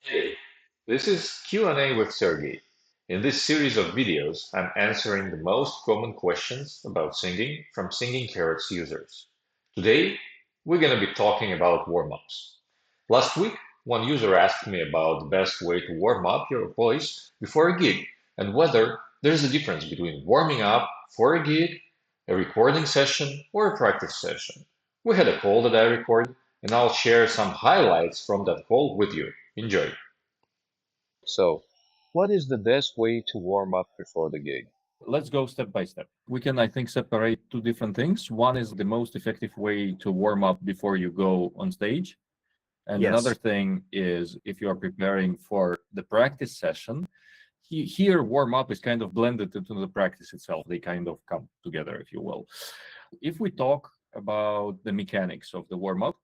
Hey, this is Q&A with Sergey. In this series of videos, I'm answering the most common questions about singing from Singing Carrots users. Today, we're going to be talking about warm-ups. Last week, one user asked me about the best way to warm up your voice before a gig and whether there's a difference between warming up for a gig, a recording session, or a practice session. We had a call that I recorded, and I'll share some highlights from that call with you. Enjoy. So, what is the best way to warm up before the gig? Let's go step by step. We can, I think, separate two different things. One is the most effective way to warm up before you go on stage. And another Yes. thing is if you are preparing for the practice session, here warm up is kind of blended into the practice itself. They kind of come together, if you will. If we talk about the mechanics of the warm up,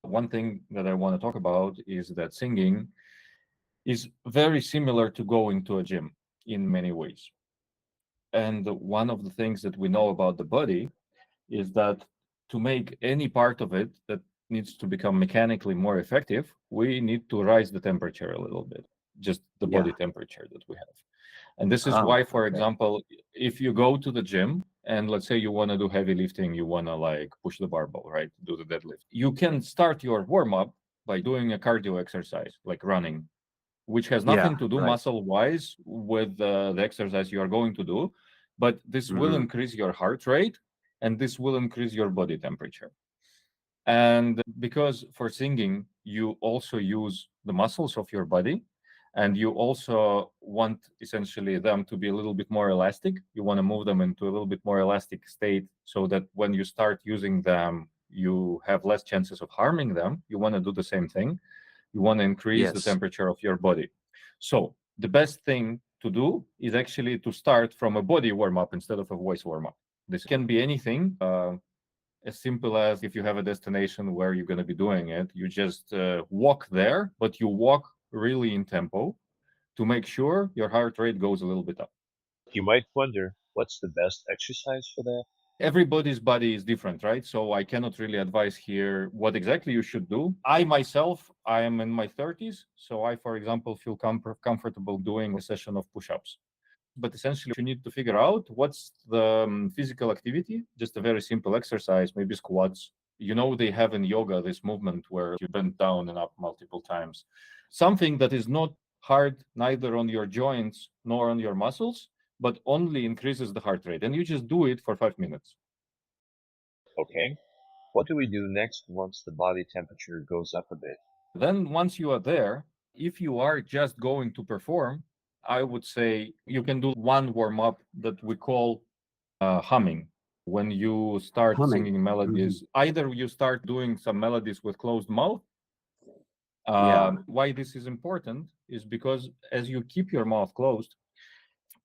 one thing that I want to talk about is that singing is very similar to going to a gym in many ways. And one of the things that we know about the body is that to make any part of it that needs to become mechanically more effective, we need to rise the temperature a little bit, just the Yeah. body temperature that we have. And this is Oh, why, for okay. example, if you go to the gym and let's say you want to do heavy lifting, you want to like push the barbell, right? Do the deadlift. You can start your warm up by doing a cardio exercise like running, which has Yeah, nothing to do right. muscle wise with the exercise you are going to do, but this will Hmm. increase your heart rate and this will increase your body temperature. And because for singing, you also use the muscles of your body and you also want essentially them to be a little bit more elastic. You want to move them into a little bit more elastic state so that when you start using them, you have less chances of harming them. You want to do the same thing. You want to increase the Yes. temperature of your body. So the best thing to do is actually to start from a body warm up instead of a voice warm up. This can be anything. As simple as if you have a destination where you're going to be doing it, you just walk there, but you walk really in tempo to make sure your heart rate goes a little bit up. You might wonder, what's the best exercise for that? Everybody's body is different, right? So I cannot really advise here what exactly you should do. I myself, I am in my 30s. So I, for example, feel comfortable doing a session of push ups. But essentially, you need to figure out what's the physical activity, just a very simple exercise, maybe squats. You know, they have in yoga this movement where you bend down and up multiple times. Something that is not hard neither on your joints nor on your muscles, but only increases the heart rate. And you just do it for 5 minutes. Okay. What do we do next once the body temperature goes up a bit? Then, once you are there, if you are just going to perform, I would say you can do one warm up that we call humming. When you start Humming. singing Hmm. melodies, either you start doing some melodies with closed mouth. Yeah. Why this is important is because as you keep your mouth closed,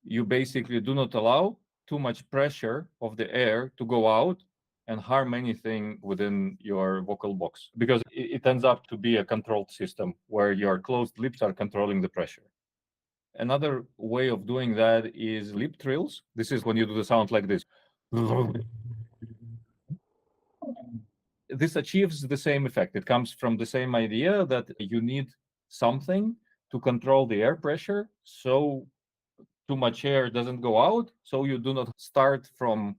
you basically do not allow too much pressure of the air to go out and harm anything within your vocal box because it ends up to be a controlled system where your closed lips are controlling the pressure. Another way of doing that is lip trills. This is when you do the sound like this. This achieves the same effect. It comes from the same idea that you need something to control the air pressure so too much air doesn't go out, so you do not start from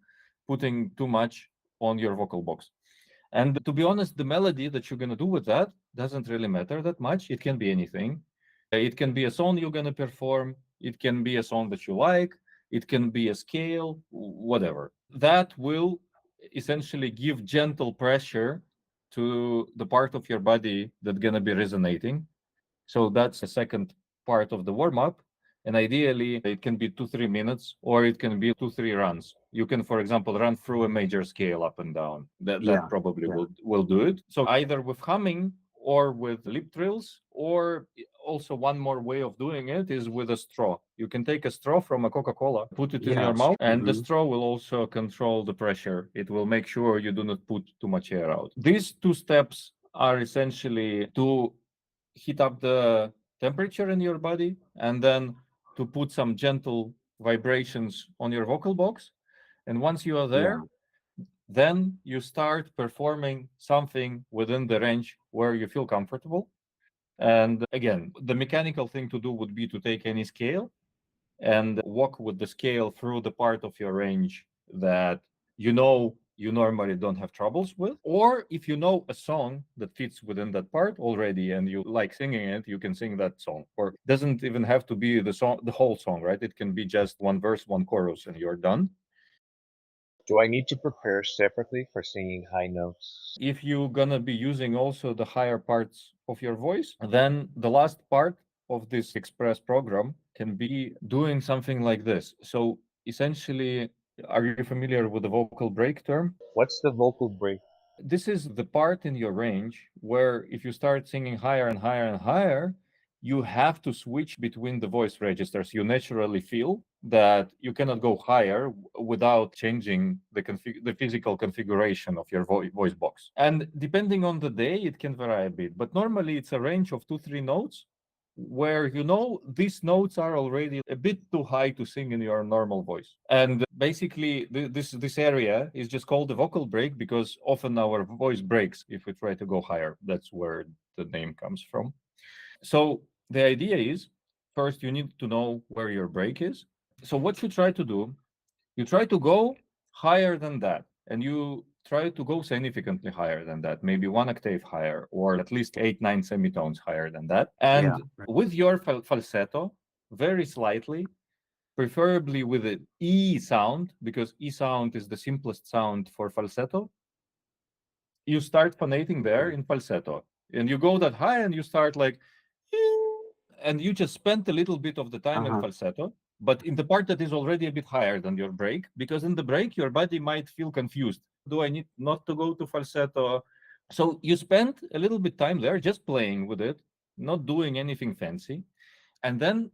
putting too much on your vocal box. And to be honest, the melody that you're going to do with that doesn't really matter that much. It can be anything. It can be a song you're going to perform, it can be a song that you like, it can be a scale, whatever. That will essentially give gentle pressure to the part of your body that's going to be resonating. So that's the second part of the warm up. And ideally, it can be 2, 3 minutes, or it can be 2, 3 runs. You can, for example, run through a major scale up and down. That Yeah. probably Yeah. will do it. So either with humming or with lip trills, or also one more way of doing it is with a straw. You can take a straw from a Coca-Cola, put it in your Yes. mouth, and the Hmm. straw will also control the pressure. It will make sure you do not put too much air out. These two steps are essentially to heat up the temperature in your body and then to put some gentle vibrations on your vocal box. And once you are Yeah. there, then you start performing something within the range where you feel comfortable. And again, the mechanical thing to do would be to take any scale and walk with the scale through the part of your range that you normally don't have troubles with. Or if you know a song that fits within that part already and you like singing it, you can sing that song. Or doesn't even have to be the song, the whole song, right? It can be just one verse, one chorus, and you're done. Do I need to prepare separately for singing high notes? If you're gonna be using also the higher parts of your voice, then the last part of this express program can be doing something like this. So essentially, are you familiar with the vocal break term? What's the vocal break? This is the part in your range where if you start singing higher and higher and higher, you have to switch between the voice registers. You naturally feel that you cannot go higher without changing the physical configuration of your voice box. And depending on the day, it can vary a bit. But normally, it's a range of 2-3 notes where these notes are already a bit too high to sing in your normal voice. And basically, this area is just called the vocal break because often our voice breaks if we try to go higher. That's where the name comes from. So the idea is, first you need to know where your break is. So what you try to do, you try to go higher than that, and you try to go significantly higher than that, maybe one octave higher, or at least 8-9 semitones higher than that. And with your falsetto, very slightly, preferably with an E sound, because E sound is the simplest sound for falsetto, you start phonating there in falsetto. And you go that high and you start like, and you just spent a little bit of the time in falsetto, but in the part that is already a bit higher than your break, because in the break, your body might feel confused. Do I need not to go to falsetto? So you spend a little bit time there just playing with it, not doing anything fancy. And then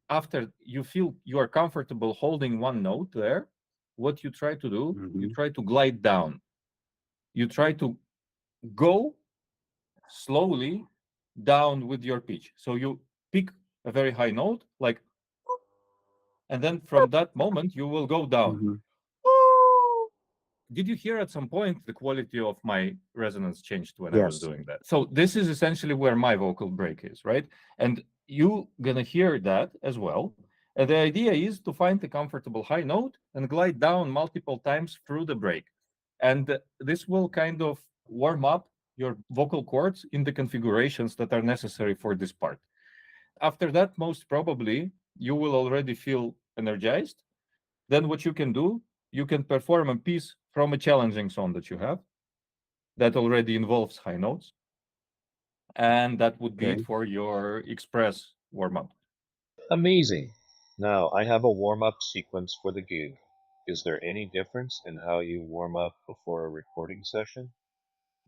after you feel you are comfortable holding one note there, what you try to do, you try to glide down. You try to go slowly down with your pitch. So you pick a very high note, like, and then from that moment, you will go down. Did you hear at some point the quality of my resonance changed when I was doing that? So this is essentially where my vocal break is, right? And you gonna hear that as well. And the idea is to find a comfortable high note and glide down multiple times through the break. And this will kind of warm up your vocal cords in the configurations that are necessary for this part. After that, most probably, you will already feel energized. Then what you can do, you can perform a piece from a challenging song that you have that already involves high notes. And that would be it for your express warm-up. Amazing. Now, I have a warm-up sequence for the gig. Is there any difference in how you warm up before a recording session?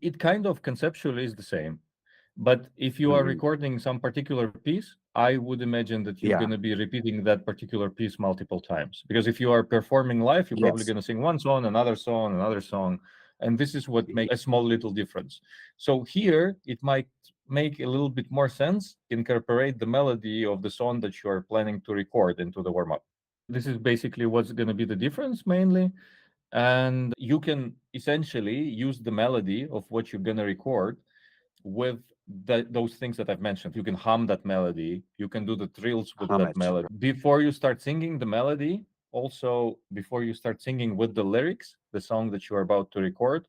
It kind of conceptually is the same. But if you are recording some particular piece, I would imagine that you're going to be repeating that particular piece multiple times. Because if you are performing live, you're probably going to sing one song, another song, another song. And this is what makes a small little difference. So here, it might make a little bit more sense, incorporate the melody of the song that you are planning to record into the warm up. This is basically what's going to be the difference mainly. And you can essentially use the melody of what you're going to record with those things that I've mentioned. You can hum that melody, you can do the trills with that melody. Before you start singing the melody, also before you start singing with the lyrics, the song that you are about to record,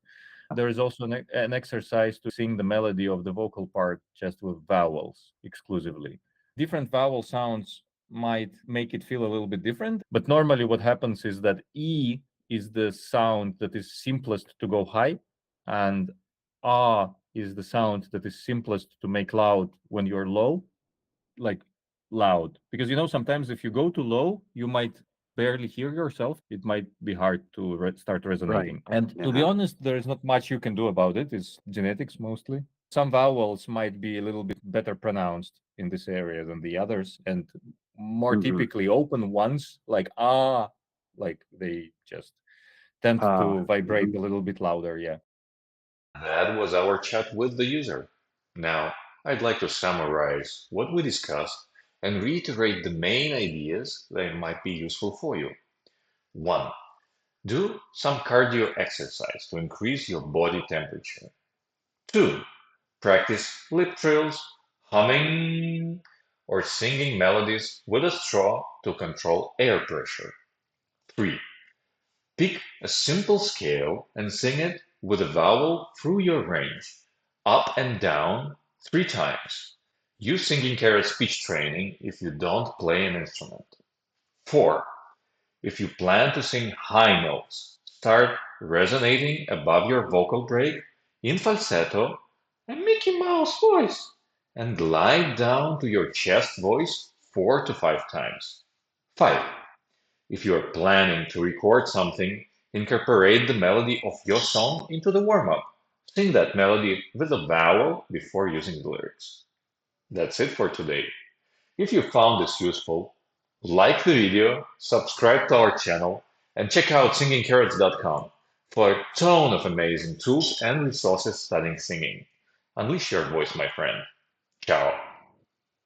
there is also an exercise to sing the melody of the vocal part just with vowels exclusively. Different vowel sounds might make it feel a little bit different, but normally what happens is that E is the sound that is simplest to go high, and ah is the sound that is simplest to make loud when you're low, like loud. Because sometimes if you go too low, you might barely hear yourself. It might be hard to start resonating. And to be honest, there is not much you can do about it. It's genetics mostly. Some vowels might be a little bit better pronounced in this area than the others, and more typically open ones, like like they just tend to vibrate a little bit louder. Yeah. That was our chat with the user. Now, I'd like to summarize what we discussed and reiterate the main ideas that might be useful for you. 1. Do some cardio exercise to increase your body temperature. 2. Practice lip trills, humming or singing melodies with a straw to control air pressure. 3. Pick a simple scale and sing it with a vowel through your range, up and down 3 times. Use singing carrot speech training if you don't play an instrument. 4. If you plan to sing high notes, start resonating above your vocal break in falsetto and Mickey Mouse voice and glide down to your chest voice 4 to 5 times. 5. If you are planning to record something, incorporate the melody of your song into the warm-up. Sing that melody with a vowel before using the lyrics. That's it for today. If you found this useful, like the video, subscribe to our channel, and check out singingcarrots.com for a ton of amazing tools and resources studying singing. Unleash your voice, my friend. Ciao.